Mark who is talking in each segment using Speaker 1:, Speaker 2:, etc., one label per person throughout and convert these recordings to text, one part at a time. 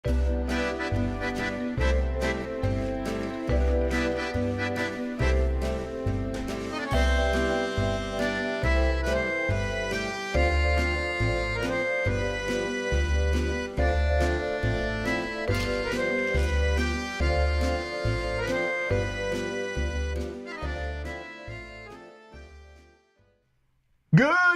Speaker 1: Good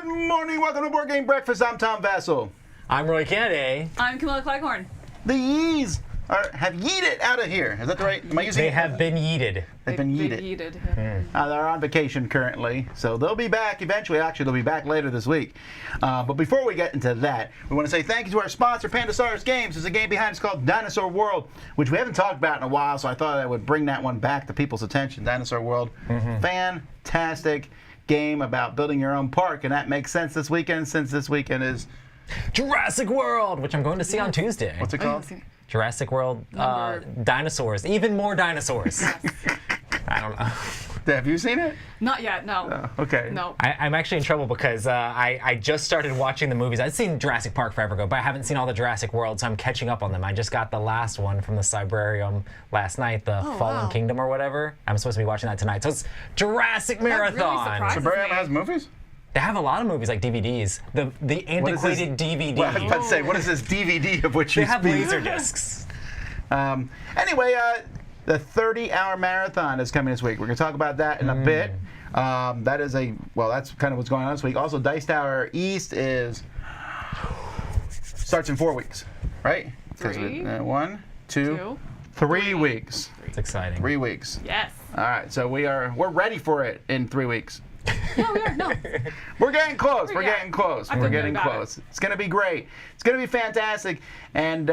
Speaker 1: morning, welcome to Board Game Breakfast. I'm Tom Vassell.
Speaker 2: I'm Roy Kennedy.
Speaker 3: I'm Camilla Cleghorn.
Speaker 1: The Yees have yeeted out of here. Is that the right? Am I using
Speaker 2: They have been yeeted.
Speaker 1: They've been yeeted.
Speaker 3: Yeah.
Speaker 1: They're on vacation currently, so they'll be back eventually. Actually, they'll be back later this week. But before we get into that, we want to say thank you to our sponsor, Pandasaurus Games. There's a game behind us called Dinosaur World, which we haven't talked about in a while, so I thought I would bring that one back to people's attention. Dinosaur World, fantastic game about building your own park, and that makes sense this weekend since this weekend is
Speaker 2: Jurassic World, which I'm going to see on Tuesday.
Speaker 1: what's it called?
Speaker 2: Jurassic World, dinosaurs, even more dinosaurs. I don't know.
Speaker 1: Have you seen it?
Speaker 3: Not yet, no.
Speaker 1: Okay.
Speaker 3: No.
Speaker 2: I'm actually in trouble because I just started watching the movies. I'd seen Jurassic Park forever ago, but I haven't seen all the Jurassic World, so I'm catching up on them. I just got the last one from the Cybrarium last night, the Fallen Kingdom or whatever. I'm supposed to be watching that tonight. So it's Jurassic Marathon.
Speaker 1: Cybrarium has movies?
Speaker 2: They have a lot of movies like DVDs. The antiquated DVD.
Speaker 1: Well, I was about to say, what is this DVD of which you
Speaker 2: They have
Speaker 1: speak?
Speaker 2: laser discs.
Speaker 1: Anyway, the 30-hour marathon is coming this week. We're going to talk about that in a bit. That's kind of what's going on this week. Also, Dice Tower East starts in 4 weeks, right?
Speaker 3: 3.
Speaker 1: 1, 2, 3 weeks.
Speaker 2: It's exciting.
Speaker 1: 3 weeks.
Speaker 3: Yes.
Speaker 1: All right, so we're ready for it in 3 weeks.
Speaker 3: No, we are. No.
Speaker 1: We're getting close. We're getting close.
Speaker 3: I
Speaker 1: We're
Speaker 3: feel
Speaker 1: getting
Speaker 3: good about
Speaker 1: close. It's going to be great. It's going to be fantastic. And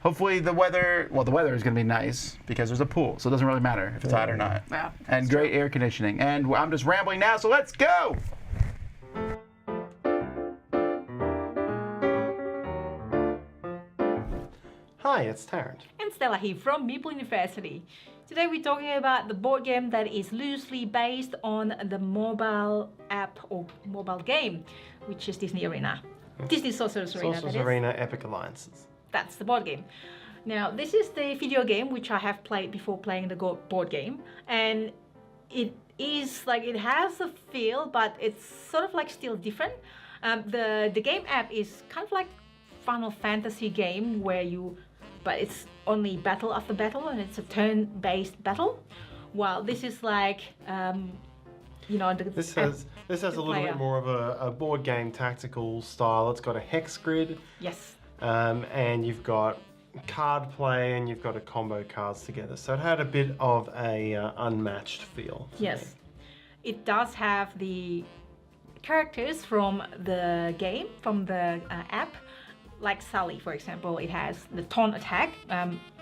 Speaker 1: hopefully the weather is going to be nice because there's a pool. So it doesn't really matter if it's hot or not.
Speaker 3: Yeah,
Speaker 1: And great air conditioning. And I'm just rambling now, so let's go.
Speaker 4: Hi, it's Tarrant.
Speaker 5: And Stella here from Maple University. Today we're talking about the board game that is loosely based on the mobile app or mobile game, which is Disney Arena. Disney Sorcerer's Arena,
Speaker 4: Sorcerer's
Speaker 5: that is.
Speaker 4: Arena Epic Alliances.
Speaker 5: That's the board game. Now, this is the video game which I have played before playing the board game, and it is like, it has a feel, but it's sort of like still different. The game app is kind of like Final Fantasy game but it's only battle after battle, and it's a turn-based battle. While this is like,
Speaker 4: This has a little bit more of a board game tactical style. It's got a hex grid.
Speaker 5: Yes.
Speaker 4: And you've got card play, and you've got to combo cards together. So it had a bit of a unmatched feel.
Speaker 5: Yes. It does have the characters from the game, from the app. Like Sally, for example, it has the taunt attack.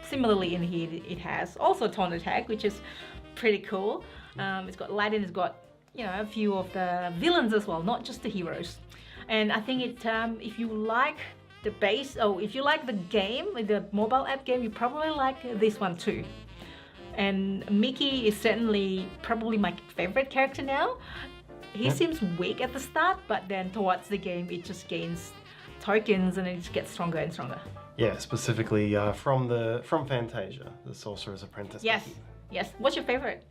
Speaker 5: Similarly in here, it has also taunt attack, which is pretty cool. It's got Aladdin, it's got a few of the villains as well, not just the heroes. And I think if you like the if you like the game, the mobile app game, you probably like this one too. And Mickey is certainly probably my favorite character now. He seems weak at the start, but then towards the game, it just gains tokens and it just gets stronger and stronger.
Speaker 4: Yeah, specifically from Fantasia, the Sorcerer's Apprentice.
Speaker 5: Yes, yes. What's your favorite?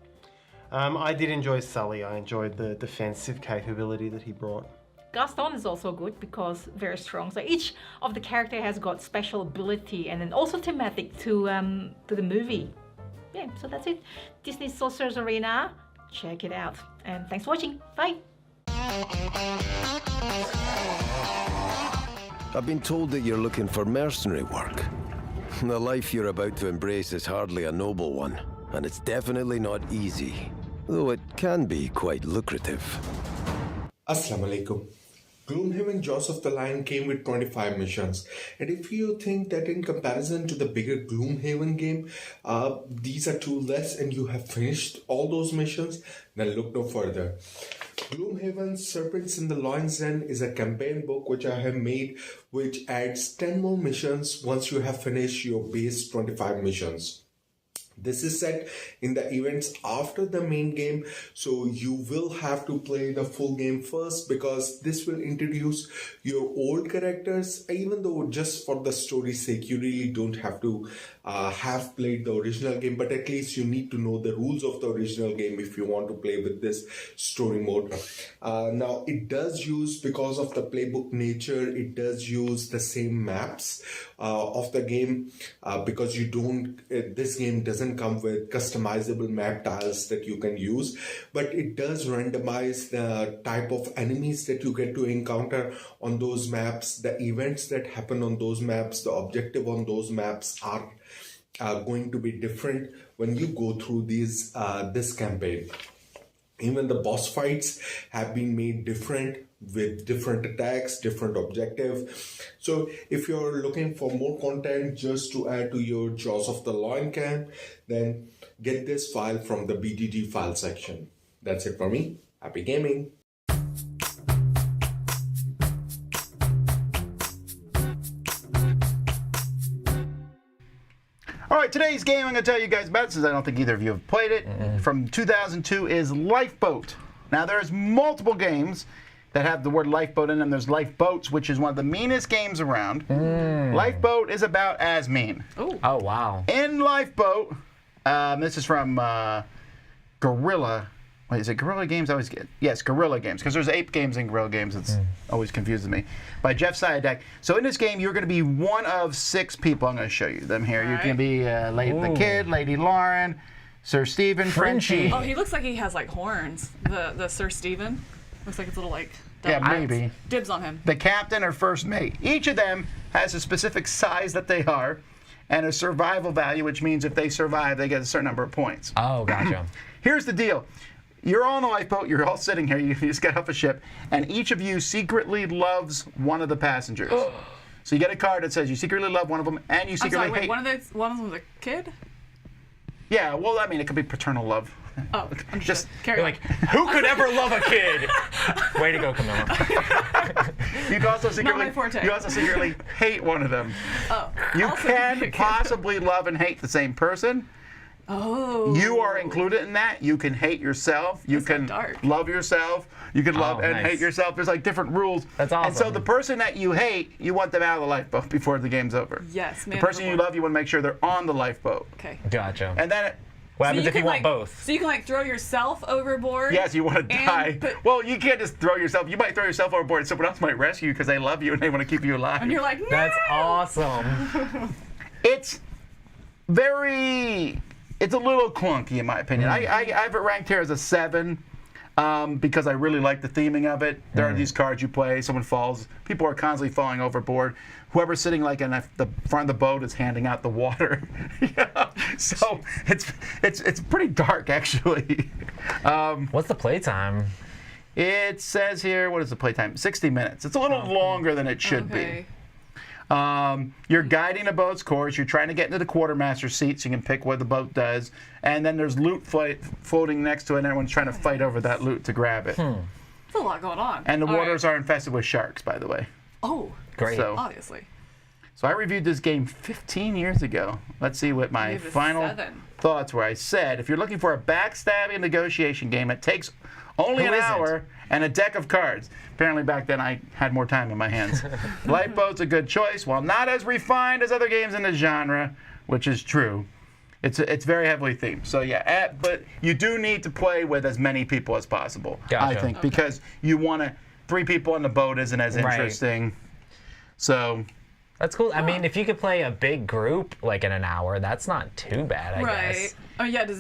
Speaker 4: I did enjoy Sully. I enjoyed the defensive capability that he brought.
Speaker 5: Gaston is also good because very strong. So each of the character has got special ability and then also thematic to the movie. Yeah, so that's it. Disney Sorcerer's Arena. Check it out. And thanks for watching. Bye.
Speaker 6: I've been told that you're looking for mercenary work. The life you're about to embrace is hardly a noble one, and it's definitely not easy, though it can be quite lucrative.
Speaker 7: Assalamu alaikum. Gloomhaven Jaws of the Lion came with 25 missions, and if you think that in comparison to the bigger Gloomhaven game, these are too less and you have finished all those missions, then look no further. Gloomhaven Serpents in the Lion's Den is a campaign book which I have made, which adds 10 more missions once you have finished your base 25 missions. This is set in the events after the main game, so you will have to play the full game first because this will introduce your old characters, even though just for the story's sake you really don't have to have played the original game, but at least you need to know the rules of the original game if you want to play with this story mode. Now it does use, because of the playbook nature, it does use the same maps of the game because you don't this game doesn't come with customizable map tiles that you can use, but it does randomize the type of enemies that you get to encounter on those maps, the events that happen on those maps, the objective on those maps are going to be different when you go through these this campaign. Even the boss fights have been made different with different attacks, different objective. So if you're looking for more content just to add to your Jaws of the Lion camp, then get this file from the BGG file section. That's it for me. Happy gaming.
Speaker 1: All right, today's game I'm going to tell you guys about, since I don't think either of you have played it, from 2002 is Lifeboat. Now, there's multiple games that have the word Lifeboat in them. There's Lifeboats, which is one of the meanest games around. Lifeboat is about as mean.
Speaker 3: Ooh.
Speaker 2: Oh, wow.
Speaker 1: In Lifeboat, this is from Guerrilla. Wait, is it Guerrilla Games? I always get, yes, Guerrilla Games, because there's 8 games in Guerrilla Games. It's always confuses me. By Jeff Sayadek. So in this game, you're going to be one of 6 people. I'm going to show you them here. You're going to be the Kid, Lady Lauren, Sir Stephen, Frenchie.
Speaker 3: Oh, he looks like he has like horns. The Sir Stephen looks like it's a little like.
Speaker 1: Yeah, maybe.
Speaker 3: Dibs on him.
Speaker 1: The captain or first mate. Each of them has a specific size that they are, and a survival value, which means if they survive, they get a certain number of points.
Speaker 2: Oh, gotcha.
Speaker 1: Here's the deal. You're all on a lifeboat, you're all sitting here, you just got off a ship, and each of you secretly loves one of the passengers. So you get a card that says you secretly love one of them, and you
Speaker 3: I'm
Speaker 1: secretly
Speaker 3: sorry, wait,
Speaker 1: hate.
Speaker 3: one of them's a kid?
Speaker 1: Yeah, well, I mean, it could be paternal love.
Speaker 3: Oh, I'm
Speaker 1: Just
Speaker 3: carry on.
Speaker 2: Like, who could ever love a kid? Way to go, Camilla.
Speaker 1: You can also secretly,
Speaker 3: my forte.
Speaker 1: you also secretly hate one of them.
Speaker 3: Oh.
Speaker 1: You
Speaker 3: Also
Speaker 1: can
Speaker 3: kid.
Speaker 1: possibly love and hate the same person.
Speaker 3: Oh.
Speaker 1: You are included in that. You can hate yourself. You
Speaker 3: That's so
Speaker 1: can
Speaker 3: dark.
Speaker 1: love yourself. You can love and
Speaker 2: nice.
Speaker 1: hate yourself. There's like different rules.
Speaker 2: That's
Speaker 1: And so
Speaker 2: awesome.
Speaker 1: the person that you hate, you want them out of the lifeboat before the game's over.
Speaker 3: Yes, man.
Speaker 1: The person you love, you want to make sure they're on the lifeboat.
Speaker 3: Okay.
Speaker 2: Gotcha.
Speaker 1: And then,
Speaker 2: What happens
Speaker 3: you
Speaker 2: if you
Speaker 3: can,
Speaker 2: want
Speaker 3: like,
Speaker 2: both?
Speaker 3: So you can like throw yourself overboard.
Speaker 1: yes, you want to
Speaker 3: And
Speaker 1: die.
Speaker 3: put-
Speaker 1: Well, you can't just throw yourself. You might throw yourself overboard and someone else might rescue you because they love you and they want to keep you alive.
Speaker 3: And you're like, no!
Speaker 2: That's awesome.
Speaker 1: It's it's a little clunky in my opinion. I have it ranked here as a 7 because I really like the theming of it. There are these cards you play, someone falls, people are constantly falling overboard. Whoever's sitting like in the front of the boat is handing out the water. Yeah. So it's pretty dark actually.
Speaker 2: What's the playtime?
Speaker 1: It says here, what is the playtime? 60 minutes. It's a little longer than it should
Speaker 3: Okay.
Speaker 1: be. You're guiding a boat's course. You're trying to get into the quartermaster's seat so you can pick what the boat does. And then there's loot floating next to it, and everyone's trying to fight over that loot to grab it.
Speaker 3: There's a lot going on.
Speaker 1: And the
Speaker 3: All
Speaker 1: waters
Speaker 3: right.
Speaker 1: are infested with sharks, by the way.
Speaker 3: Oh,
Speaker 2: Great.
Speaker 1: So,
Speaker 3: obviously.
Speaker 1: so I reviewed this game 15 years ago. Let's see what my
Speaker 3: You gave it a
Speaker 1: final
Speaker 3: 7.
Speaker 1: thoughts were. I said, if you're looking for a backstabbing negotiation game, it takes only
Speaker 2: Who
Speaker 1: an
Speaker 2: isn't?
Speaker 1: hour and a deck of cards. Apparently back then I had more time in my hands. Lifeboat's a good choice. While not as refined as other games in the genre, which is true, it's very heavily themed. So yeah, but you do need to play with as many people as possible, I
Speaker 2: Gotcha.
Speaker 1: think, because you want to, 3 people on the boat isn't as
Speaker 2: Right.
Speaker 1: interesting. So
Speaker 2: That's cool. I mean, if you could play a big group like in an hour, that's not too bad, I
Speaker 3: Right.
Speaker 2: guess.
Speaker 3: Oh yeah. Does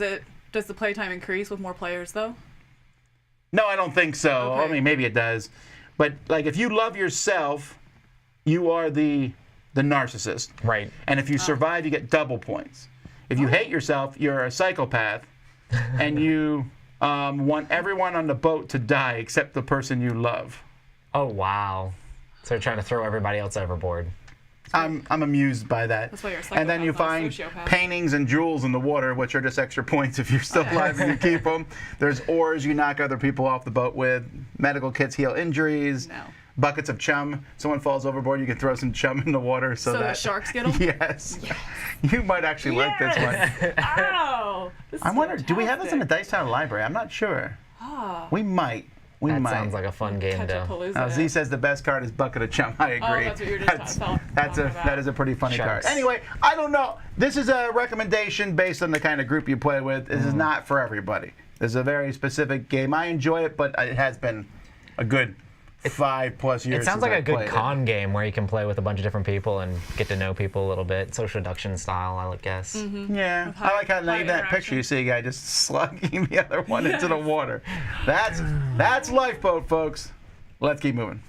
Speaker 3: the playtime increase with more players though?
Speaker 1: no, I don't think so. I
Speaker 3: Okay.
Speaker 1: mean, maybe it does. But like, if you love yourself, you are the narcissist.
Speaker 2: Right.
Speaker 1: And if you survive, you get double points. If you hate yourself, you're a psychopath, and you want everyone on the boat to die except the person you love.
Speaker 2: Oh, wow. So they're trying to throw everybody else overboard.
Speaker 1: I'm amused by that.
Speaker 3: That's why you're a
Speaker 1: And then you
Speaker 3: psychopath, not a
Speaker 1: find
Speaker 3: sociopath.
Speaker 1: paintings and jewels in the water, which are just extra points if you're still alive and you keep them. There's oars you knock other people off the boat with. Medical kits heal injuries.
Speaker 3: No.
Speaker 1: buckets of chum. Someone falls overboard, you can throw some chum in the water so
Speaker 3: So
Speaker 1: that
Speaker 3: the sharks get 'em?
Speaker 1: Yes. You might actually like this one.
Speaker 3: Oh, this is
Speaker 1: I wonder, do we have this in the
Speaker 3: fantastic.
Speaker 1: Dice Tower library? I'm not sure.
Speaker 3: Ah,
Speaker 1: We might. We
Speaker 2: That
Speaker 1: might.
Speaker 2: sounds like a fun game to.
Speaker 3: Catch-a-palooza.
Speaker 1: Z says the best card is Bucket of Chum. I agree.
Speaker 3: that's what you were just talking about.
Speaker 1: That is a pretty funny
Speaker 2: Sharks.
Speaker 1: card. Anyway, I don't know. This is a recommendation based on the kind of group you play with. This is not for everybody. This is a very specific game. I enjoy it, but it has been a good 5+ years.
Speaker 2: It sounds
Speaker 1: since
Speaker 2: like
Speaker 1: I
Speaker 2: a good
Speaker 1: played it.
Speaker 2: con game where you can play with a bunch of different people and get to know people a little bit. Social deduction style, I would guess.
Speaker 1: Yeah, I like how
Speaker 3: high
Speaker 1: in that picture
Speaker 3: interaction.
Speaker 1: you see a guy just slugging the other one into the water. That's Lifeboat, folks. Let's keep moving.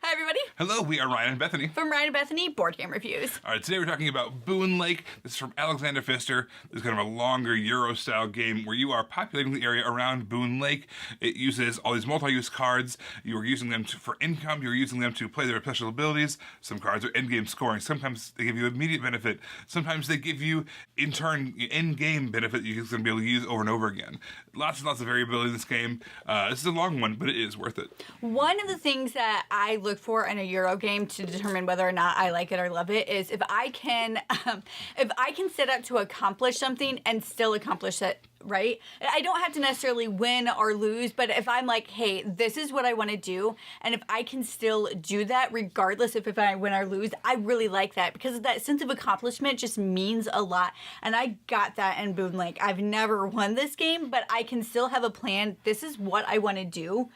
Speaker 8: Hi, everybody.
Speaker 9: Hello, we are Ryan and Bethany.
Speaker 8: From Ryan and Bethany Board Game Reviews.
Speaker 9: All right, today we're talking about Boone Lake. This is from Alexander Pfister. This is kind of a longer Euro-style game where you are populating the area around Boone Lake. It uses all these multi-use cards. You are using them for income. You're using them to play their special abilities. Some cards are end-game scoring. Sometimes they give you immediate benefit. Sometimes they give you, in turn, end-game benefit you're going to be able to use over and over again. Lots and lots of variability in this game. This is a long one, but it is worth it.
Speaker 8: One of the things that I look for in a Euro game to determine whether or not I like it or love it is if I can set up to accomplish something and still accomplish it, right? I don't have to necessarily win or lose, but if I'm like, hey, this is what I want to do, and if I can still do that regardless if I win or lose, I really like that because that sense of accomplishment just means a lot. And I got that in Boone Lake. I've never won this game, but I can still have a plan. This is what I want to do.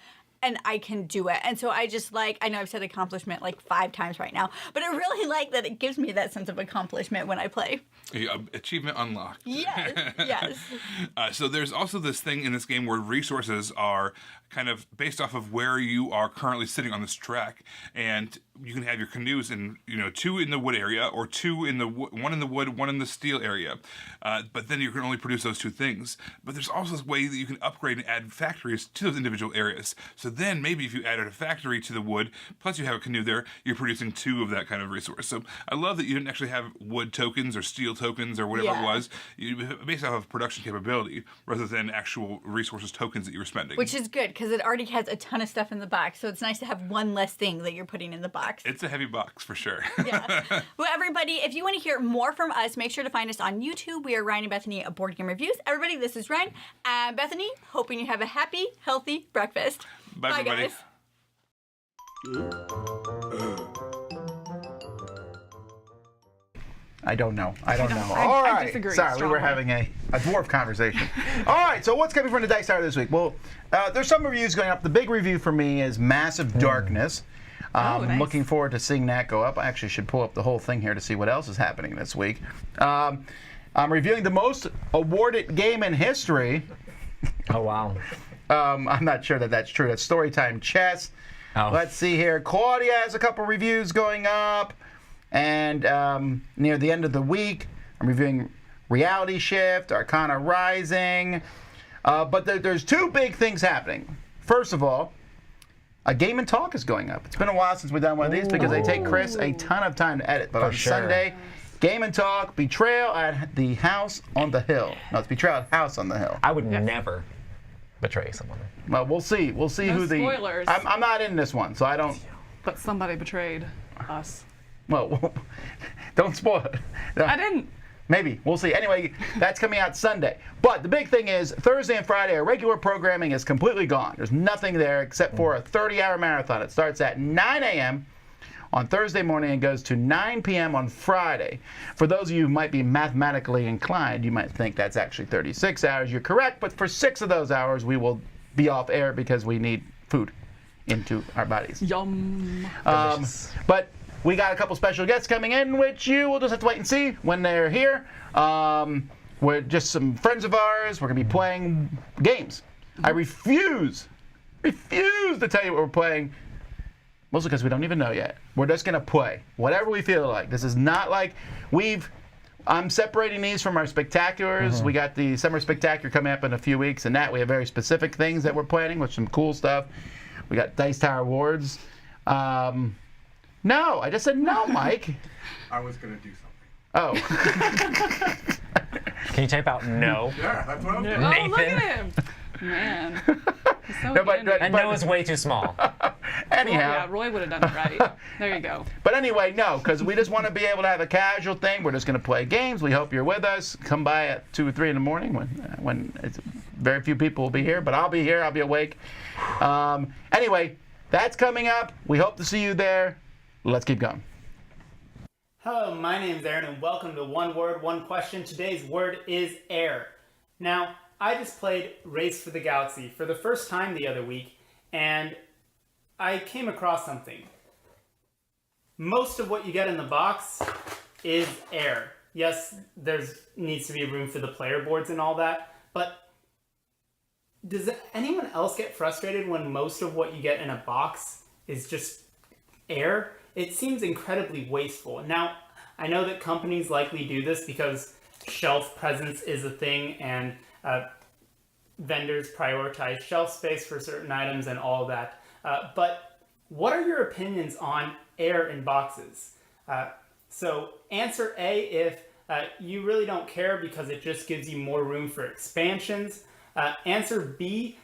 Speaker 8: And I can do it. And so I just like, I know I've said accomplishment like 5 times right now, but I really like that it gives me that sense of accomplishment when I play.
Speaker 9: Achievement unlocked.
Speaker 8: Yes, yes.
Speaker 9: So there's also this thing in this game where resources are kind of based off of where you are currently sitting on this track, and you can have your canoes in, 2 in the wood area or 2 in the one in the wood, 1 in the steel area. But then you can only produce those 2 things. But there's also this way that you can upgrade and add factories to those individual areas. So then maybe if you added a factory to the wood, plus you have a canoe there, you're producing 2 of that kind of resource. So I love that you didn't actually have wood tokens or steel tokens or whatever it was. You based off of production capability rather than actual resources tokens that you were spending.
Speaker 8: Which is good because it already has a ton of stuff in the box. So it's nice to have one less thing that you're putting in the box.
Speaker 9: It's a heavy box for sure.
Speaker 8: Yeah. Well, everybody, if you want to hear more from us, make sure to find us on YouTube. We are Ryan and Bethany at Board Game Reviews. Everybody, this is Ryan and Bethany. Hoping you have a happy, healthy breakfast.
Speaker 9: Bye, everybody.
Speaker 8: Guys.
Speaker 1: I don't know.
Speaker 3: I
Speaker 1: All right.
Speaker 3: disagree
Speaker 1: Sorry, we were
Speaker 3: strongly.
Speaker 1: having a dwarf conversation. All right, so what's coming from the Dice Tower this week? Well, there's some reviews going up. The big review for me is Massive Darkness. I'm
Speaker 3: nice.
Speaker 1: looking forward to seeing that go up. I actually should pull up the whole thing here to see what else is happening this week. I'm reviewing the most awarded game in history.
Speaker 2: Oh, wow.
Speaker 1: I'm not sure that that's true. That's Storytime Chess.
Speaker 2: Oh.
Speaker 1: Let's see here. Claudia has a couple reviews going up. And near the end of the week, I'm reviewing Reality Shift, Arcana Rising. But there's 2 big things happening. First of all, a Game and Talk is going up. It's been a while since we've done one of these because they take Chris a ton of time to edit. But on
Speaker 2: sure.
Speaker 1: Sunday, Game and Talk, Betrayal at the House on the Hill. No, it's Betrayal at House on the Hill.
Speaker 2: I would never betray someone.
Speaker 1: Well, we'll see. We'll see
Speaker 3: No
Speaker 1: who the...
Speaker 3: spoilers.
Speaker 1: I'm not in this one, so I don't...
Speaker 3: But somebody betrayed us.
Speaker 1: Well, don't spoil it.
Speaker 3: I didn't.
Speaker 1: Maybe. We'll see. Anyway, that's coming out Sunday. But the big thing is Thursday and Friday, our regular programming is completely gone. There's nothing there except for a 30-hour marathon. It starts at 9 a.m. on Thursday morning and goes to 9 p.m. on Friday. For those of you who might be mathematically inclined, you might think that's actually 36 hours. You're correct, but for 6 of those hours, we will be off air because we need food into our bodies.
Speaker 3: Yum.
Speaker 1: But we got a couple special guests coming in, which you will just have to wait and see when they're here. We're just some friends of ours. We're going to be playing games. I refuse to tell you what we're playing, mostly because we don't even know yet. We're just going to play whatever we feel like. This is not like I'm separating these from our spectaculars. We got the Summer Spectacular coming up in a few weeks, and that we have very specific things that we're planning with some cool stuff. We got Dice Tower Awards. No, I just said no, Mike.
Speaker 10: I was going to do something.
Speaker 1: Oh.
Speaker 2: Can you type out no?
Speaker 10: Yeah, that's what I'm doing.
Speaker 3: Oh, look at him. Man. So
Speaker 1: No, but-
Speaker 3: handy.
Speaker 2: And Noah's way too small.
Speaker 1: Anyhow.
Speaker 3: Yeah, Roy would have done it right. There you go.
Speaker 1: But anyway, no, because we just want to be able to have a casual thing. We're just going to play games. We hope you're with us. Come by at 2 or 3 in the morning when it's very few people will be here, but I'll be here. I'll be awake. Anyway, that's coming up. We hope to see you there. Let's keep going.
Speaker 11: Hello, my name is Aaron, and welcome to One Word, One Question. Today's word is air. Now, I just played Race for the Galaxy for the first time the other week, and I came across something. Most of what you get in the box is air. Yes, needs to be room for the player boards and all that, but does anyone else get frustrated when most of what you get in a box is just air? It seems incredibly wasteful. Now, I know that companies likely do this because shelf presence is a thing, and vendors prioritize shelf space for certain items and all that. But what are your opinions on air in boxes? So answer A if you really don't care because it just gives you more room for expansions. Answer B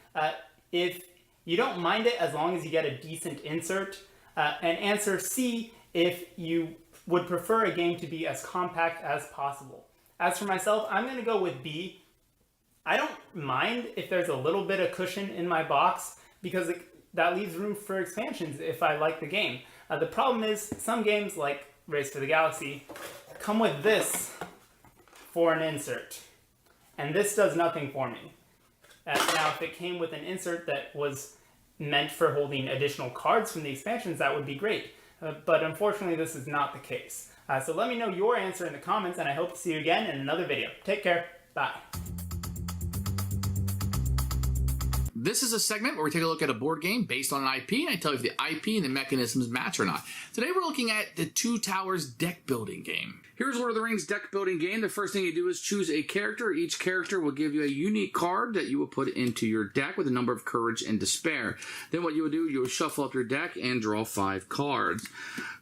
Speaker 11: if you don't mind it as long as you get a decent insert. And answer C if you would prefer a game to be as compact as possible. As for myself, I'm going to go with B. I don't mind if there's a little bit of cushion in my box because that leaves room for expansions if I like the game. The problem is some games like Race for the Galaxy come with this for an insert. And this does nothing for me. Now, if it came with an insert that was meant for holding additional cards from the expansions, that would be great. But unfortunately, this is not the case. So let me know your answer in the comments, and I hope to see you again in another video. Take care. Bye.
Speaker 12: This is a segment where we take a look at a board game based on an IP, and I tell you if the IP and the mechanisms match or not. Today we're looking at the Two Towers deck building game. Here's Lord of the Rings deck building game. The first thing you do is choose a character. Each character will give you a unique card that you will put into your deck with a number of courage and despair. Then what you will do, you will shuffle up your deck and draw 5 cards.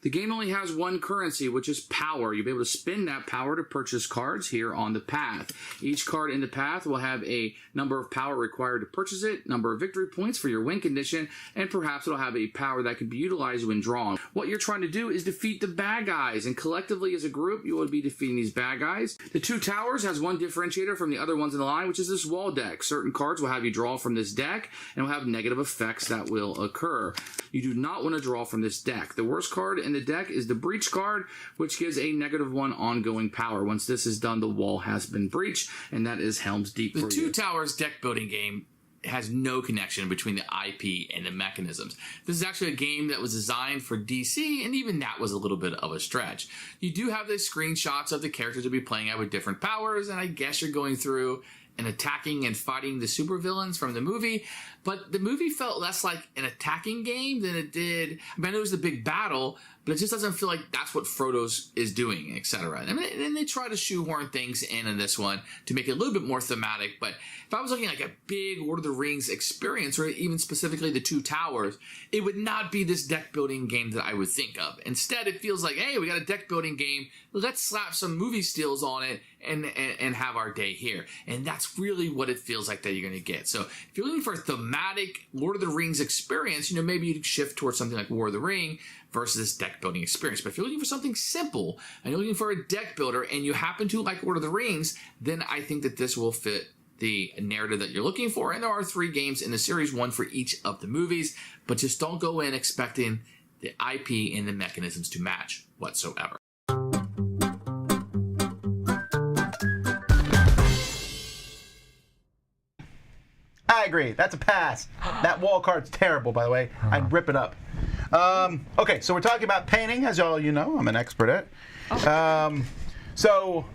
Speaker 12: The game only has one currency, which is power. You'll be able to spend that power to purchase cards here on the path. Each card in the path will have a number of power required to purchase it, number of victory points for your win condition, and perhaps it'll have a power that can be utilized when drawn. What you're trying to do is defeat the bad guys, and collectively as a group, you will be defeating these bad guys. The Two Towers has one differentiator from the other ones in the line, which is this wall deck. Certain cards will have you draw from this deck, and will have negative effects that will occur. You do not want to draw from this deck. The worst card in the deck is the breach card, which gives a -1 ongoing power. Once this is done, the wall has been breached, and that is Helm's Deep for you. The Two Towers deck building game has no connection between the IP and the mechanisms. This is actually a game that was designed for DC, and even that was a little bit of a stretch. You do have the screenshots of the characters to be playing at with different powers, and I guess you're going through and attacking and fighting the supervillains from the movie, but the movie felt less like an attacking game than it did. I mean, it was the big battle, but it just doesn't feel like that's what Frodo's is doing, etc. I mean, and they try to shoehorn things in this one to make it a little bit more thematic, but if I was looking at like a big Lord of the Rings experience, or even specifically the Two Towers, it would not be this deck building game that I would think of. Instead, it feels like, hey, we got a deck building game, let's slap some movie stills on it and have our day here. And that's really what it feels like that you're going to get. So if you're looking for a thematic Lord of the Rings experience, maybe you'd shift towards something like War of the Ring versus this deck building experience. But if you're looking for something simple and you're looking for a deck builder and you happen to like Lord of the Rings, then I think that this will fit the narrative that you're looking for. And there are 3 games in the series, 1 for each of the movies, but just don't go in expecting the IP and the mechanisms to match whatsoever.
Speaker 1: I agree. That's a pass. That wall card's terrible, by the way. I'd rip it up. Okay, so we're talking about painting, as all you know. I'm an expert at. So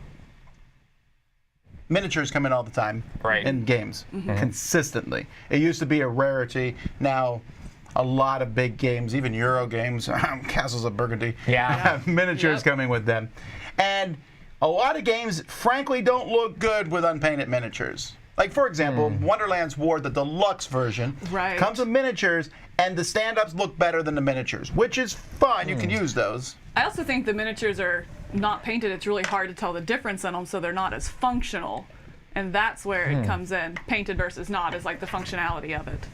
Speaker 1: miniatures come in all the time in games, consistently. It used to be a rarity. Now, a lot of big games, even Euro games, Castles of Burgundy, have miniatures coming with them. And a lot of games, frankly, don't look good with unpainted miniatures. Like, for example, Wonderland's War, the deluxe version, comes with miniatures, and the stand-ups look better than the miniatures, which is fine. You can use those.
Speaker 3: I also think the miniatures are not painted. It's really hard to tell the difference in them, so they're not as functional. And that's where it comes in. Painted versus not is like the functionality of it.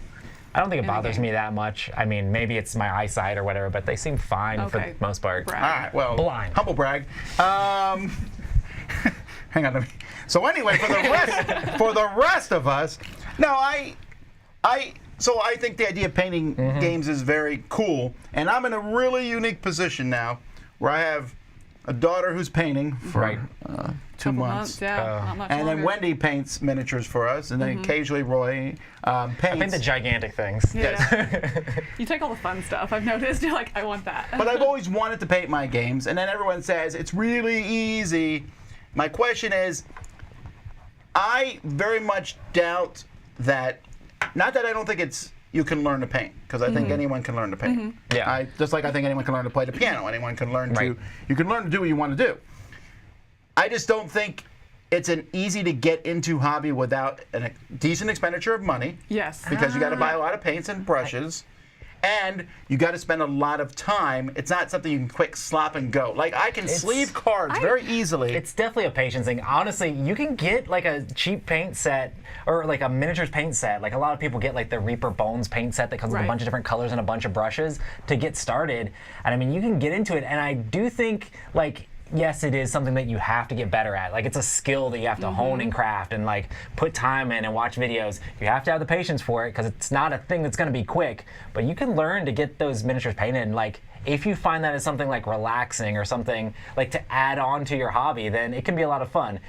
Speaker 2: I don't think it
Speaker 3: in a
Speaker 2: bothers
Speaker 3: game.
Speaker 2: me that much. I mean, maybe it's my eyesight or whatever, but they seem fine for the most part.
Speaker 3: Brag.
Speaker 1: All right, well,
Speaker 2: Blind.
Speaker 1: humble brag. Hang on. So anyway, for the rest of us, no, so I think the idea of painting games is very cool, and I'm in a really unique position now, where I have a daughter who's painting for 2 months.
Speaker 3: Not much
Speaker 1: And then
Speaker 3: longer.
Speaker 1: Wendy paints miniatures for us, and then occasionally Roy paints.
Speaker 2: I paint the gigantic things.
Speaker 3: Yeah. You take all the fun stuff. I've noticed. You're like, I want that.
Speaker 1: But I've always wanted to paint my games, and then everyone says it's really easy. My question is, I very much doubt that. Not that I don't think you can learn to paint, because I think anyone can learn to paint.
Speaker 2: Yeah.
Speaker 1: Just like I think anyone can learn to play the piano. Anyone can learn to. You can learn to do what you want to do. I just don't think it's an easy to get into hobby without a decent expenditure of money.
Speaker 3: Yes.
Speaker 1: Because you got to buy a lot of paints and brushes. And you got to spend a lot of time. It's not something you can quick slop and go. Like, I can sleeve cards very easily.
Speaker 2: It's definitely a patience thing. Honestly, you can get like a cheap paint set or like a miniatures paint set. Like a lot of people get like the Reaper Bones paint set that comes with a bunch of different colors and a bunch of brushes to get started. And I mean, you can get into it. And I do think like, yes, it is something that you have to get better at. Like, it's a skill that you have to hone and craft and like put time in and watch videos. You have to have the patience for it because it's not a thing that's going to be quick. But you can learn to get those miniatures painted. And like, if you find that as something like relaxing or something like to add on to your hobby, then it can be a lot of fun.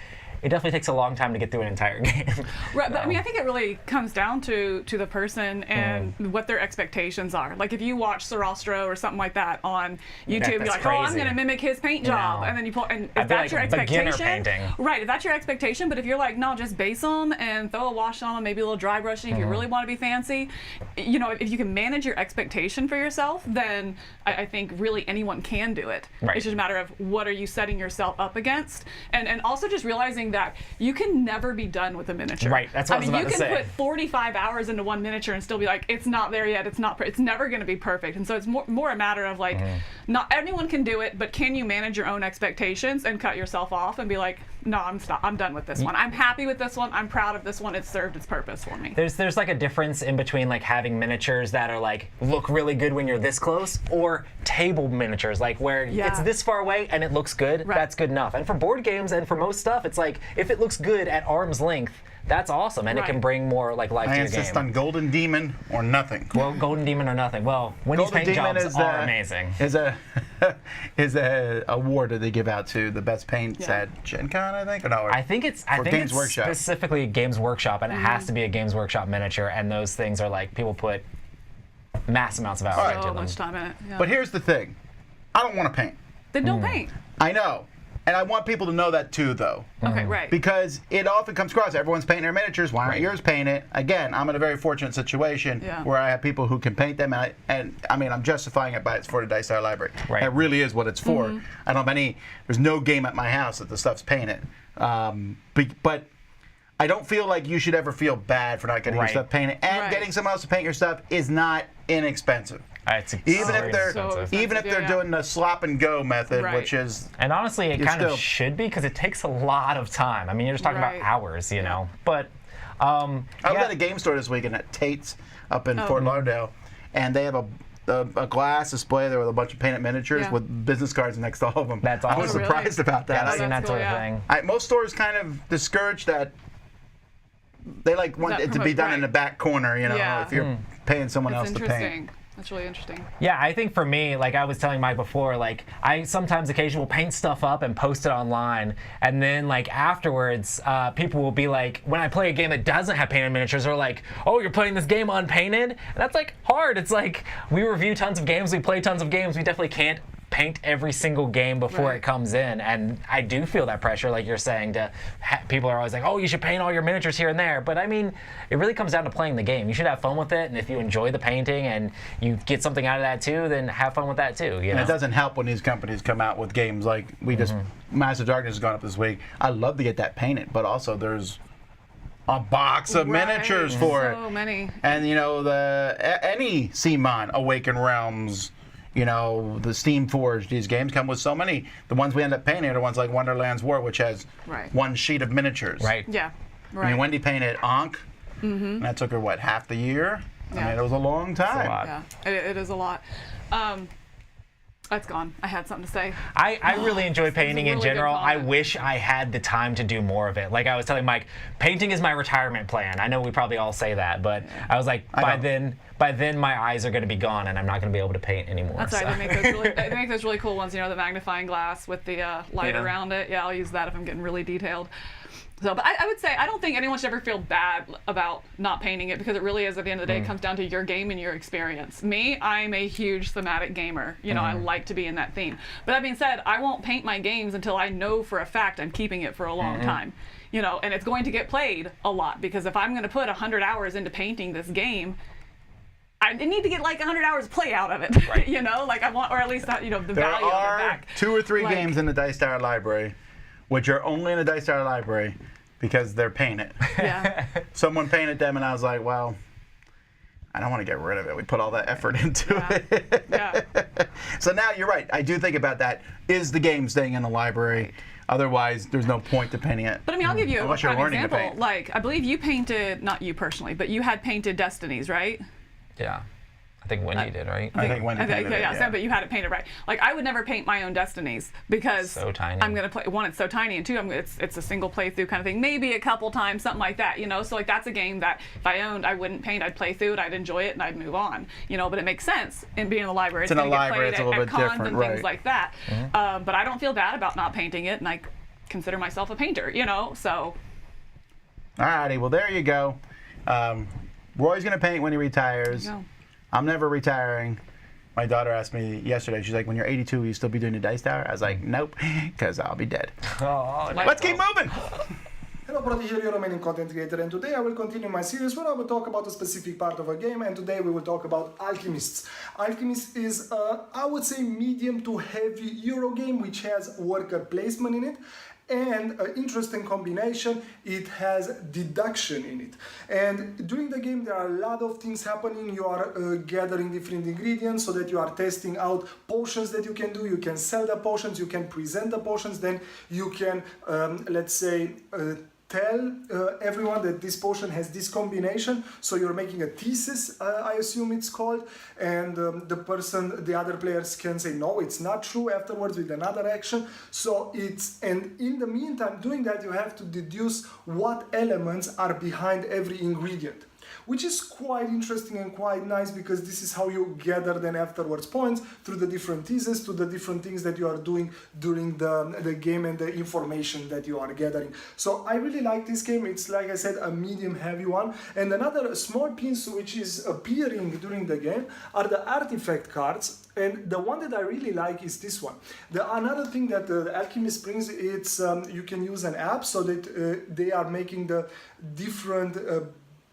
Speaker 2: It definitely takes a long time to get through an entire game.
Speaker 3: Right, but I mean, I think it really comes down to the person and what their expectations are. Like, if you watch Sorcerer or something like that on YouTube, you're like, oh, I'm going to mimic his paint job, and then you pull, and if that's your expectation, right? If that's your expectation, but if you're like, no, just base them and throw a wash on them, maybe a little dry brushing. If you really want to be fancy, you know, if you can manage your expectation for yourself, then I think really anyone can do it.
Speaker 2: Right.
Speaker 3: It's just a matter of what are you setting yourself up against, and also just realizing that you can never be done with a miniature.
Speaker 2: Right, that's what I was about to say.
Speaker 3: You can put 45 hours into one miniature and still be like, it's not there yet, it's never going to be perfect. And so it's more a matter of like, not anyone can do it, but can you manage your own expectations and cut yourself off and be like, no, I'm done with this one. I'm happy with this one. I'm proud of this one. It's served its purpose for me.
Speaker 2: There's like a difference in between like having miniatures that are like look really good when you're this close, or table miniatures like where it's this far away and it looks good. That's good enough. And for board games and for most stuff, it's like if it looks good at arm's length, that's awesome, and it can bring more like life to your game.
Speaker 1: I insist on Golden Demon or nothing.
Speaker 2: Well, Golden Demon or nothing. Well, Wendy's paint jobs are amazing.
Speaker 1: Is a award that they give out to the best paints at Gen Con, I think, or no?
Speaker 2: I think it's specifically Games Workshop, and it has to be a Games Workshop miniature, and those things are like people put mass amounts of hours into them.
Speaker 3: Much time in it. Yeah.
Speaker 1: But here's the thing, I don't want to paint.
Speaker 3: Then don't paint.
Speaker 1: I know. And I want people to know that too, though.
Speaker 3: Okay, right.
Speaker 1: Because it often comes across, everyone's painting their miniatures, why aren't yours painted? Again, I'm in a very fortunate situation where I have people who can paint them, and I mean, I'm justifying it by it's for the Dice Star Library. Right. That really is what it's for. I don't have there's no game at my house that the stuff's painted. But I don't feel like you should ever feel bad for not getting your stuff painted. And getting someone else to paint your stuff is not inexpensive. Even if they're doing the slop and go method, which is,
Speaker 2: and honestly, it kind of should be because it takes a lot of time. I mean, you're just talking about hours, you know. But I was
Speaker 1: at a game store this weekend at Tate's up in Fort Lauderdale, and they have a glass display there with a bunch of painted miniatures with business cards next to all of them.
Speaker 2: That's awesome.
Speaker 1: I was surprised about that.
Speaker 2: I've seen that sort of thing.
Speaker 1: Most stores kind of discourage that. They want it to be done in the back corner, you know, if you're paying someone else to paint.
Speaker 3: That's really interesting.
Speaker 2: Yeah, I think for me, like I was telling Mike before, like I sometimes occasionally will paint stuff up and post it online, and then like afterwards, people will be like, when I play a game that doesn't have painted miniatures, they're like, oh, you're playing this game unpainted? And that's like hard. It's like we review tons of games, we play tons of games, we definitely can't paint every single game before it comes in, and I do feel that pressure, like you're saying, to people are always like, oh, you should paint all your miniatures here and there, but I mean, it really comes down to playing the game. You should have fun with it, and if you enjoy the painting and you get something out of that too, then have fun with that too. You know?
Speaker 1: And it doesn't help when these companies come out with games like we just Master of Darkness has gone up this week. I love to get that painted, but also there's a box of miniatures for it.
Speaker 3: So many.
Speaker 1: And you know, any CMON, Awaken Realms, you know, the Steam Forge, these games come with so many. The ones we end up painting are the ones like Wonderland's War, which has one sheet of miniatures.
Speaker 2: Right.
Speaker 3: Yeah.
Speaker 1: I mean, Wendy painted Ankh, and that took her, half the year? I mean, it was a long time.
Speaker 3: Yeah, it is a lot. That's gone. I had something to say.
Speaker 2: I really enjoy painting in
Speaker 3: really
Speaker 2: general.
Speaker 3: good
Speaker 2: I
Speaker 3: comment.
Speaker 2: wish I had the time to do more of it. Like I was telling Mike, painting is my retirement plan. I know we probably all say that, but I was like, by then my eyes are going to be gone and I'm not going to be able to paint anymore.
Speaker 3: That's right. They make those really cool ones. You know, the magnifying glass with the light around it. Yeah, I'll use that if I'm getting really detailed. So, but I would say I don't think anyone should ever feel bad about not painting it, because it really is, at the end of the day, it comes down to your game and your experience. Me, I'm a huge thematic gamer. You know, I like to be in that theme. But that being said, I won't paint my games until I know for a fact I'm keeping it for a long time. You know, and it's going to get played a lot, because if I'm going to put 100 hours into painting this game, I need to get like 100 hours of play out of it. Right. You know, like I want, or at least the value of it back.
Speaker 1: 2 or 3 games in the Dice Tower library, which are only in the Dice Tower library because they're painted.
Speaker 3: Yeah.
Speaker 1: Someone painted them, and I was like, well, I don't want to get rid of it. We put all that effort into it.
Speaker 3: Yeah.
Speaker 1: So now you're right. I do think about that. Is the game staying in the library? Right. Otherwise, there's no point to painting it.
Speaker 3: But I mean, I'll give you
Speaker 1: Unless
Speaker 3: an
Speaker 1: you're learning to
Speaker 3: example.
Speaker 1: paint.
Speaker 3: Like, I believe you painted, not you personally, but you had painted Destinies, right?
Speaker 2: Yeah. I think Wendy did, right?
Speaker 1: I think Wendy painted it,
Speaker 3: yeah. But you had it painted right. Like, I would never paint my own Destinies because
Speaker 2: so tiny.
Speaker 3: I'm gonna play. One, it's so tiny, and two, it's a single playthrough kind of thing. Maybe a couple times, something like that. You know, so like that's a game that if I owned, I wouldn't paint. I'd play through it, I'd enjoy it, and I'd move on. You know, but it makes sense in being in the library.
Speaker 1: It's in a library. It's a little bit
Speaker 3: cons
Speaker 1: different,
Speaker 3: and
Speaker 1: right?
Speaker 3: things like that. But I don't feel bad about not painting it, and I consider myself a painter. You know, so.
Speaker 1: Alrighty, well there you go. Roy's gonna paint when he retires.
Speaker 3: There you go.
Speaker 1: I'm never retiring. My daughter asked me yesterday, she's like, when you're 82, will you still be doing the Dice Tower? I was like, nope, because I'll be dead. Let's keep moving.
Speaker 13: Hello Prodigy, your remaining content creator, and today I will continue my series where I will talk about a specific part of a game, and today we will talk about Alchemists. Alchemists is, I would say, medium to heavy Euro game which has worker placement in it. And an interesting combination, it has deduction in it. And during the game there are a lot of things happening. You are gathering different ingredients so that you are testing out potions that you can do. You can sell the potions, you can present the potions, then you can, let's say, tell everyone that this potion has this combination. So you're making a thesis, I assume it's called, and the other players can say no, it's not true afterwards with another action. So and in the meantime doing that you have to deduce what elements are behind every ingredient, which is quite interesting and quite nice, because this is how you gather then afterwards points through the different theses, to the different things that you are doing during the game and the information that you are gathering. So I really like this game. It's, like I said, a medium heavy one. And another small piece which is appearing during the game are the artifact cards. And the one that I really like is this one. Another thing that the Alchemist brings, it's you can use an app so that they are making the different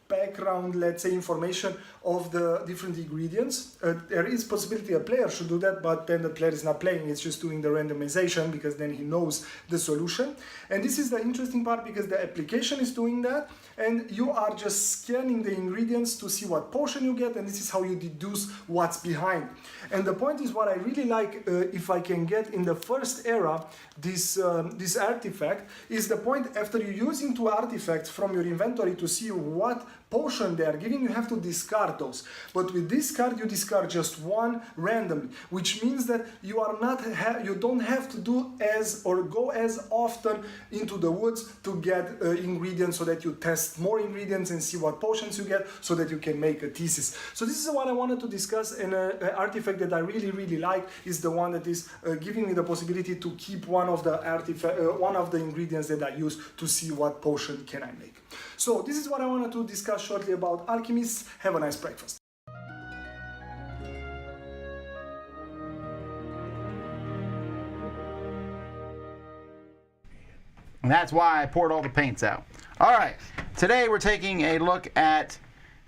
Speaker 13: background, let's say, information of the different ingredients. There is possibility a player should do that, but then the player is not playing, it's just doing the randomization, because then he knows the solution. And this is the interesting part, because the application is doing that, and you are just scanning the ingredients to see what potion you get, and this is how you deduce what's behind. And the point is, what I really like, if I can get in the first era, this artifact, is the point after you're using 2 artifacts from your inventory to see what potion they are giving, you have to discard those. But with this card you discard just 1 randomly, which means that you are not you don't have to do go as often into the woods to get ingredients, so that you test more ingredients and see what potions you get, so that you can make a thesis. So this is what I wanted to discuss, and an artifact that I really like is the one that is giving me the possibility to keep one of the ingredients that I use to see what potion can I make. So this is what I wanted to discuss shortly about Alchemists. Have a nice breakfast.
Speaker 1: And that's why I poured all the paints out. All right, today we're taking a look at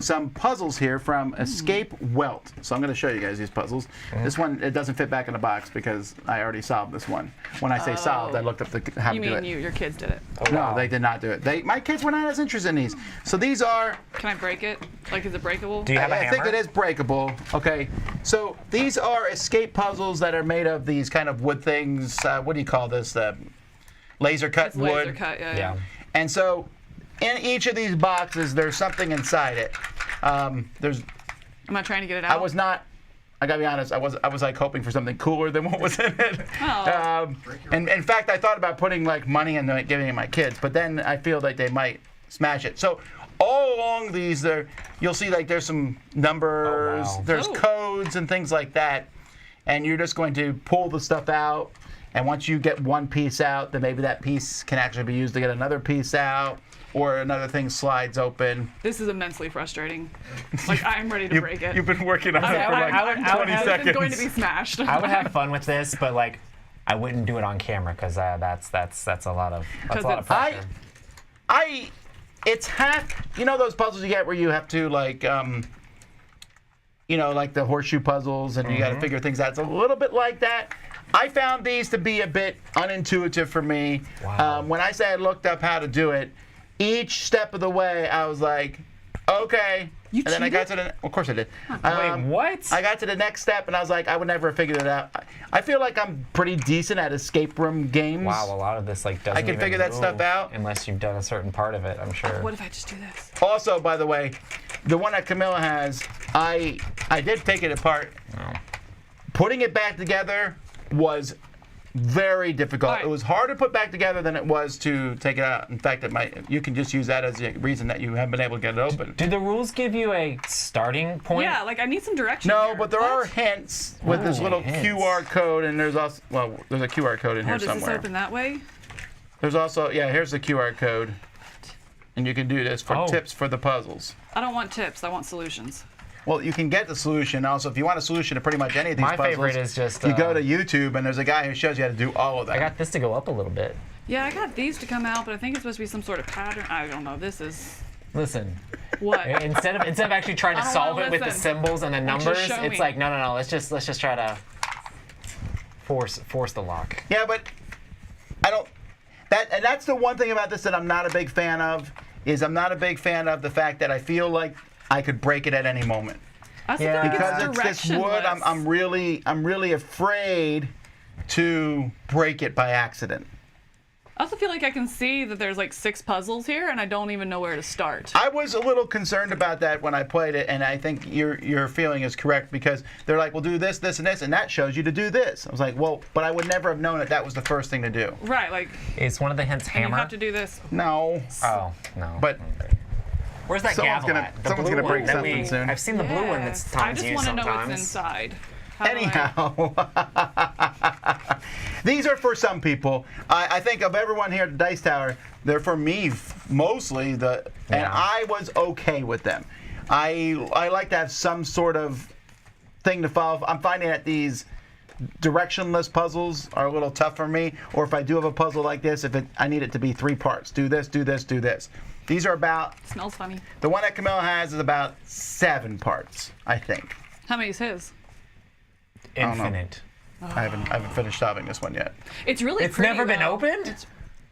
Speaker 1: some puzzles here from Escape Welt. So I'm going to show you guys these puzzles. This one, it doesn't fit back in the box because I already solved this one. When I say solved, I looked up how to do it.
Speaker 3: You mean your kids did it?
Speaker 1: Oh, no, wow. They did not do it. My kids were not as interested in these. So these are...
Speaker 3: Can I break it? Like, is it breakable?
Speaker 2: Do you have a hammer?
Speaker 1: I think it is breakable. Okay, so these are escape puzzles that are made of these kind of wood things. What do you call this? Laser cut wood.
Speaker 3: Laser cut, yeah.
Speaker 1: And so in each of these boxes, there's something inside it. There's
Speaker 3: Am I trying to get it out?
Speaker 1: I was not. I gotta be honest. I was like hoping for something cooler than what was in it.
Speaker 3: Oh.
Speaker 1: And in fact, I thought about putting like money and like, giving it to my kids, but then I feel like they might smash it. So all along these, you'll see like there's some numbers, there's codes and things like that, and you're just going to pull the stuff out. And once you get one piece out, then maybe that piece can actually be used to get another piece out. Or another thing slides open.
Speaker 3: This is immensely frustrating. Like, I'm ready to break it.
Speaker 1: You've been working on it for like 20 seconds.
Speaker 3: It's going to be smashed.
Speaker 2: I would have fun with this, but like, I wouldn't do it on camera because that's a lot lot of pressure.
Speaker 1: It's hack. You know those puzzles you get where you have to like, you know, like the horseshoe puzzles, and you got to figure things out. It's a little bit like that. I found these to be a bit unintuitive for me.
Speaker 2: Wow.
Speaker 1: When I say I looked up how to do it, each step of the way, I was like, okay.
Speaker 3: You
Speaker 1: and then I got
Speaker 3: cheated?
Speaker 1: to of course I did.
Speaker 2: Wait, what?
Speaker 1: I got to the next step, and I was like, I would never have figured it out. I feel like I'm pretty decent at escape room games.
Speaker 2: Wow, a lot of this like doesn't
Speaker 1: I can
Speaker 2: even
Speaker 1: figure that stuff
Speaker 2: move
Speaker 1: out.
Speaker 2: unless you've done a certain part of it, I'm sure.
Speaker 3: What if I just do this?
Speaker 1: Also, by the way, the one that Camilla has, I did take it apart.
Speaker 2: Oh.
Speaker 1: Putting it back together was very difficult.
Speaker 3: Right.
Speaker 1: It was harder to put back together than it was to take it out. In fact, you can just use that as a reason that you haven't been able to get it open.
Speaker 2: Do the rules give you a starting point?
Speaker 3: Yeah, like I need some direction.
Speaker 1: No,
Speaker 3: here.
Speaker 1: but there are hints with this little
Speaker 2: hints.
Speaker 1: QR code, and there's also, well, there's a QR code in here
Speaker 3: does
Speaker 1: somewhere.
Speaker 3: this open that way?
Speaker 1: There's also, yeah, here's the QR code. And you can do this for tips for the puzzles.
Speaker 3: I don't want tips. I want solutions.
Speaker 1: Well, you can get the solution. Also, if you want a solution to pretty much any of these
Speaker 2: My
Speaker 1: puzzles,
Speaker 2: favorite is just,
Speaker 1: you go to YouTube, and there's a guy who shows you how to do all of that.
Speaker 2: I got this to go up a little bit.
Speaker 3: Yeah, I got these to come out, but I think it's supposed to be some sort of pattern. I don't know. This is
Speaker 2: Listen.
Speaker 3: what?
Speaker 2: Instead of actually trying to
Speaker 3: I don't
Speaker 2: solve
Speaker 3: wanna
Speaker 2: it with the
Speaker 3: listen.
Speaker 2: symbols and the
Speaker 3: Like, just
Speaker 2: numbers,
Speaker 3: show
Speaker 2: it's
Speaker 3: me.
Speaker 2: like no. Let's just try to force the lock.
Speaker 1: Yeah, but I don't. And that's the one thing about this that I'm not a big fan of. I'm not a big fan of the fact that I feel like I could break it at any moment.
Speaker 3: I still think
Speaker 1: Because
Speaker 3: it's
Speaker 1: it's this wood,
Speaker 3: directionless.
Speaker 1: I'm really afraid to break it by accident.
Speaker 3: I also feel like I can see that there's like 6 puzzles here, and I don't even know where to start.
Speaker 1: I was a little concerned about that when I played it, and I think your feeling is correct because they're like, well, do this, this, and this, and that shows you to do this. I was like, well, but I would never have known that was the first thing to do.
Speaker 3: Right, like.
Speaker 2: Is one of the hints
Speaker 3: And
Speaker 2: hammer?
Speaker 3: you have to do this.
Speaker 1: No.
Speaker 2: Oh no.
Speaker 1: But
Speaker 2: where's that
Speaker 1: someone's
Speaker 2: gavel
Speaker 1: gonna-
Speaker 2: at? The
Speaker 1: someone's
Speaker 2: blue
Speaker 1: gonna break
Speaker 2: one that
Speaker 1: something soon.
Speaker 2: I've seen the blue one that's
Speaker 3: I
Speaker 2: Tom's
Speaker 3: just
Speaker 2: used
Speaker 3: want to know
Speaker 2: sometimes.
Speaker 3: what's inside. How do
Speaker 1: anyhow, these are for some people. I think of everyone here at the Dice Tower, they're for me mostly. And I was okay with them. I like to have some sort of thing to follow. I'm finding that these directionless puzzles are a little tough for me. Or if I do have a puzzle like this, I need it to be 3 parts. Do this, do this, do this. These are about.
Speaker 3: It smells funny.
Speaker 1: The one that Camilla has is about 7 parts, I think.
Speaker 3: How many is his?
Speaker 2: Infinite.
Speaker 1: I haven't finished solving this one yet.
Speaker 3: It's really
Speaker 2: It's
Speaker 3: pretty,
Speaker 2: never been
Speaker 3: though.
Speaker 2: opened?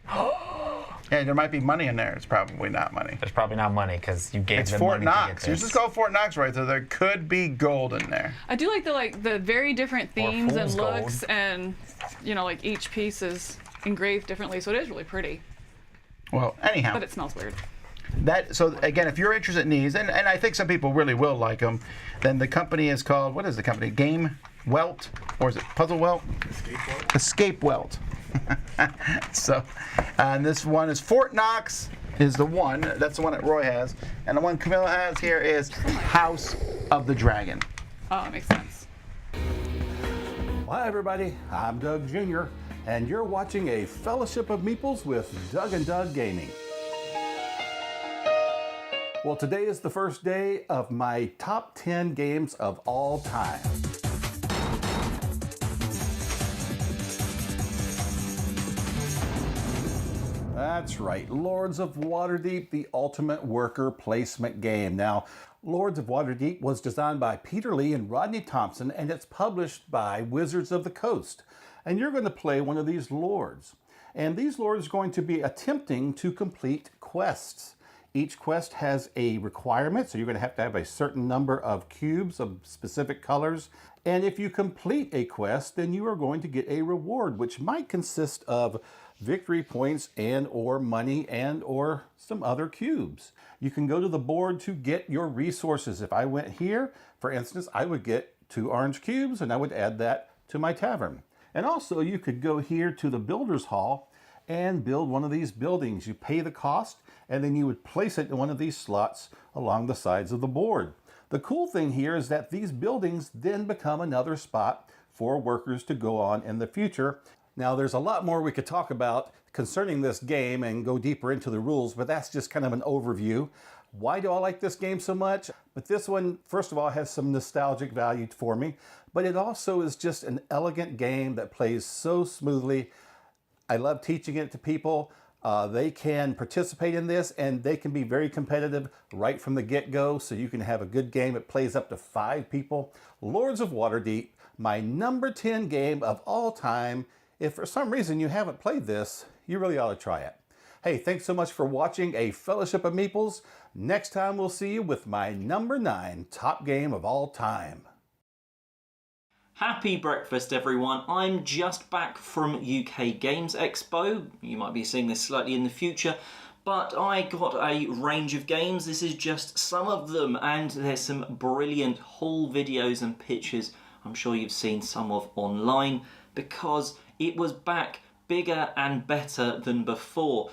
Speaker 1: Yeah, there might be money in there. It's probably not money.
Speaker 2: There's probably not money because you gave
Speaker 1: It's
Speaker 2: them
Speaker 1: Fort
Speaker 2: money to get
Speaker 1: Knox.
Speaker 2: this.
Speaker 1: Yours is called Fort Knox, right? So there could be gold in there.
Speaker 3: I do like the very different themes and
Speaker 2: fool's gold.
Speaker 3: looks, and like each piece is engraved differently, so it is really pretty.
Speaker 1: Well, anyhow.
Speaker 3: But it smells weird.
Speaker 1: So again, if you're interested in these, and I think some people really will like them, then the company is called, what is the company? Game Welt? Or is it Puzzle Welt? Escape Welt. So, and this one is Fort Knox is the one. That's the one that Roy has. And the one Camilla has here is House of the Dragon.
Speaker 3: Oh, it makes sense.
Speaker 10: Hi everybody, I'm Doug Jr. and you're watching a Fellowship of Meeples with Doug and Doug Gaming. Well, today is the first day of my top 10 games of all time. That's right, Lords of Waterdeep, the ultimate worker placement game. Now, Lords of Waterdeep was designed by Peter Lee and Rodney Thompson, and it's published by Wizards of the Coast. And you're going to play one of these lords. And these lords are going to be attempting to complete quests. Each quest has a requirement, so you're going to have a certain number of cubes of specific colors, And if you complete a quest, then you are going to get a reward, which might consist of victory points and or money and or some other cubes. You can go to the board to get your resources. If I went here, for instance, I would get 2 orange cubes and I would add that to my tavern. And also you could go here to the Builder's Hall and build one of these buildings. You pay the cost and then you would place it in one of these slots along the sides of the board. The cool thing here is that these buildings then become another spot for workers to go on in the future. Now there's a lot more we could talk about concerning this game and go deeper into the rules, but that's just kind of an overview. Why do I like this game so much? But this one, first of all, has some nostalgic value for me, but it also is just an elegant game that plays so smoothly. I love teaching it to people. They can participate in this and they can be very competitive right from the get-go, so you can have a good game. It plays up to 5 people. Lords of Waterdeep, my number 10 game of all time. If for some reason you haven't played this, you really ought to try it. Hey, thanks so much for watching A Fellowship of Meeples. Next time we'll see you with my number 9 top game of all time.
Speaker 14: Happy breakfast, everyone. I'm just back from UK Games Expo. You might be seeing this slightly in the future, but I got a range of games. This is just some of them, and there's some brilliant haul videos and pictures I'm sure you've seen some of online, because it was back bigger and better than before.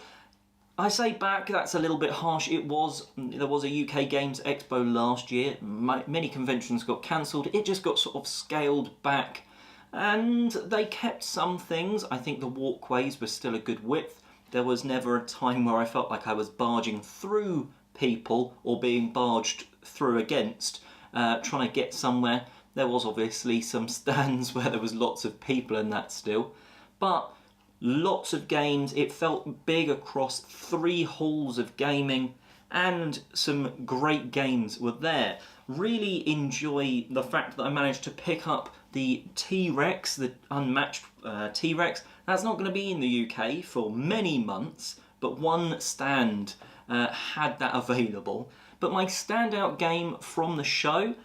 Speaker 14: I say back, that's a little bit harsh. There was a UK Games Expo last year. Many conventions got cancelled. It just got sort of scaled back, and they kept some things. I think the walkways were still a good width. There was never a time where I felt like I was barging through people or being barged through against, trying to get somewhere. There was obviously some stands where there was lots of people and that still, but lots of games. It felt big across 3 halls of gaming, and some great games were there. Really enjoy the fact that I managed to pick up the T-Rex, the unmatched T-Rex. That's not going to be in the UK for many months, but one stand had that available. But my standout game from the show,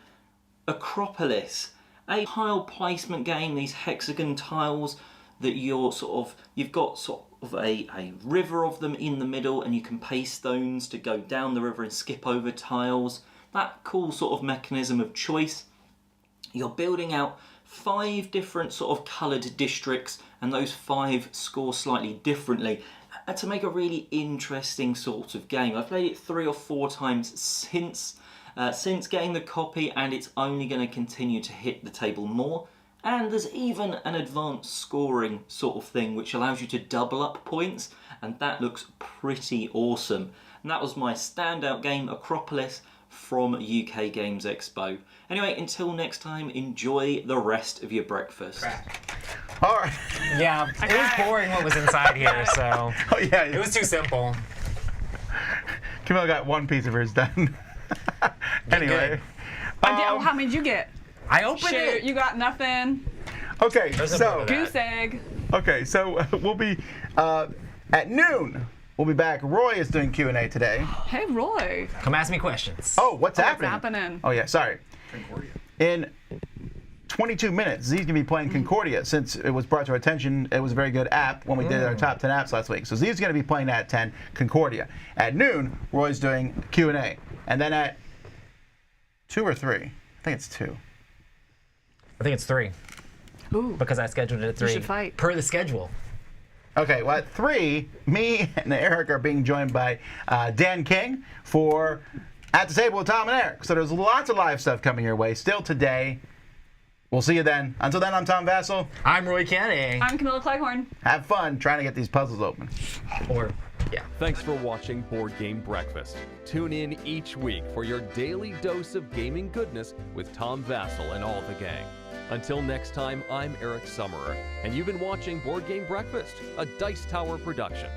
Speaker 14: Acropolis, a tile placement game. These hexagon tiles that you've got sort of a river of them in the middle, and you can pay stones to go down the river and skip over tiles. That cool sort of mechanism of choice. You're building out 5 different sort of coloured districts, and those 5 score slightly differently to make a really interesting sort of game. I've played it 3 or 4 times since getting the copy, and it's only going to continue to hit the table more. And there's even an advanced scoring sort of thing which allows you to double up points, and that looks pretty awesome. And that was my standout game, Acropolis, from UK Games Expo. Anyway, until next time, enjoy the rest of your breakfast.
Speaker 1: All right.
Speaker 2: Yeah, it was boring what was inside here, so
Speaker 1: oh, yeah.
Speaker 2: It was too simple.
Speaker 1: Camille got 1 piece of hers done. Anyway.
Speaker 3: How many did you get?
Speaker 2: I opened it.
Speaker 3: You got nothing.
Speaker 1: Okay, so
Speaker 3: goose egg.
Speaker 1: Okay, so we'll be at noon. We'll be back. Roy is doing Q&A today.
Speaker 3: Hey, Roy.
Speaker 2: Come ask me questions.
Speaker 1: Oh, what's happening?
Speaker 3: What's happening?
Speaker 1: Oh yeah, sorry. Concordia. In 22 minutes, Z's gonna be playing Concordia, since it was brought to our attention. It was a very good app when we did our top 10 apps last week. So Z's gonna be playing that at 10, Concordia. At noon, Roy's doing Q&A, and then at 2 or 3. I think it's 2.
Speaker 2: I think it's 3.
Speaker 3: Ooh.
Speaker 2: Because I scheduled it at 3.
Speaker 3: You should fight.
Speaker 2: Per the schedule.
Speaker 1: Okay, well at 3, me and Eric are being joined by Dan King for At the Table with Tom and Eric. So there's lots of live stuff coming your way still today. We'll see you then. Until then, I'm Tom Vassell.
Speaker 2: I'm Roy Canning.
Speaker 3: I'm Camilla Cleghorn.
Speaker 1: Have fun trying to get these puzzles open.
Speaker 2: Yeah.
Speaker 15: Thanks for watching Board Game Breakfast. Tune in each week for your daily dose of gaming goodness with Tom Vassell and all the gang. Until next time, I'm Eric Summerer, and you've been watching Board Game Breakfast, a Dice Tower production.